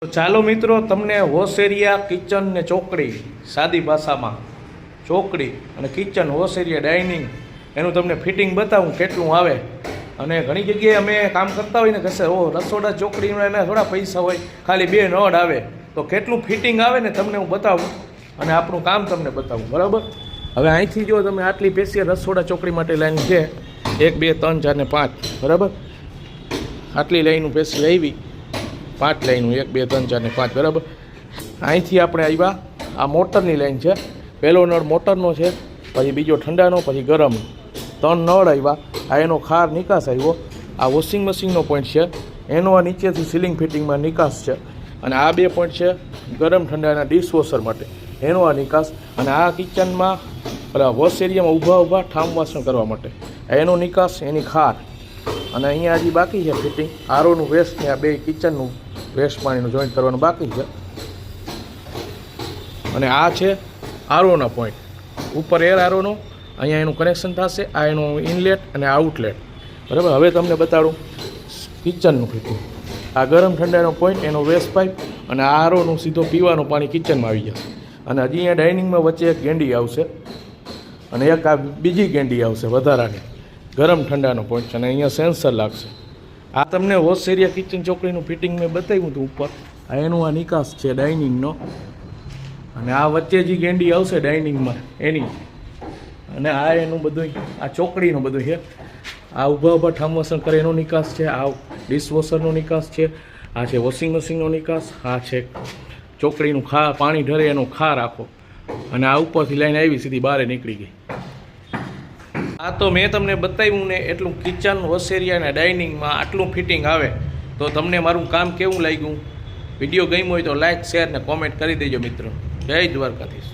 તો ચાલો મિત્રો, તમને વોશ એરિયા, કિચન ને ચોકડી, સાદી ભાષામાં ચોકડી અને કિચન, વોશ એરિયા, ડાઇનિંગ એનું તમને ફિટિંગ બતાવું કેટલું આવે. અને ઘણી જગ્યાએ અમે કામ કરતા હોય ને કહેશે રસોડા ચોકડીમાં એના થોડા પૈસા હોય, ખાલી 2 નળ આવે, તો કેટલું ફિટિંગ આવે ને તમને હું બતાવું અને આપણું કામ તમને બતાવું. બરાબર. હવે અહીંથી જો તમે આટલી સ્પેશિયલ રસોડા ચોકડી માટે લાઈન છે 1 2 3 4 ને 5. બરાબર. આટલી લાઈનું સ્પેશિયલ આવી 5 લાઈનું 1 2 3 4 ને 5. બરાબર. અહીંથી આપણે આવ્યા, આ મોટરની લાઈન છે. પહેલો નળ મોટરનો છે, પછી બીજો ઠંડાનો, પછી ગરમનો. 3 નળ આવ્યા. આ એનો ખાર નિકાસ આવ્યો. આ વોશિંગ મશીનનો પોઈન્ટ છે, એનો આ નીચેથી સીલિંગ ફિટિંગમાં નિકાસ છે. અને આ 2 પોઈન્ટ છે ગરમ ઠંડાના ડિશવોશર માટે, એનો આ નિકાસ. અને આ કિચનમાં વોશ એરિયામાં ઊભા ઠામ વાસણ કરવા માટે એનો નિકાસ, એની ખાર. અને અહીંયા હજી બાકી છે ફિટિંગ આરોનું વેસ્ટ ને આ 2 કિચનનું વેસ્ટ પાણીનું જોઈન્ટ કરવાનું બાકી છે. અને આ છે આરોના પોઈન્ટ, ઉપર એર આરોનો, અહીંયા એનું કનેક્શન થશે. આ એનું ઇનલેટ અને આઉટલેટ. બરાબર. હવે તમને બતાડું કિચનનું ફિટિંગ. આ ગરમ ઠંડાનો પોઈન્ટ, એનો વેસ્ટ પાઇપ અને આ આરોનું સીધો પીવાનું પાણી કિચનમાં આવી જશે. અને હજી અહીંયા ડાઇનિંગમાં વચ્ચે એક ગેંડી આવશે અને એક આ બીજી ગેંડી આવશે વધારાની, ગરમ ઠંડાનો પોઈન્ટ છે. અને અહીંયા સેન્સર લાગશે. આ તમને વોશ એરિયા, કિચન, ચોકડીનું ફિટિંગ મેં બતાવ્યું હતું ઉપર. આ એનું આ નિકાસ છે ડાઇનિંગનો. અને આ વચ્ચે જે ગેંડી આવશે ડાઇનિંગમાં એની. અને આ એનું બધું, આ ચોકડીનું બધું છે. આ ઊભા ઠામ વાસણ કરે એનો નિકાસ છે. આ ડિશવોશરનો નિકાસ છે. આ છે વોશિંગ મશીનનો નિકાસ. આ છે ચોકડીનું પાણી ઢરે એનો ખાર રાખો. અને આ ઉપરથી લાઈન આવી સીધી બહાર નીકળી ગઈ. આ તો મેં તમને બતાવ્યું ને એટલું કિચન, વોશ એરિયા અને ડાઇનિંગમાં આટલું ફિટિંગ આવે. તો તમને મારું કામ કેવું લાગ્યું? વિડીયો ગમ્યો હોય તો લાઇક, શેર ને કોમેન્ટ કરી દેજો મિત્રો. જય દ્વારકાધીશ.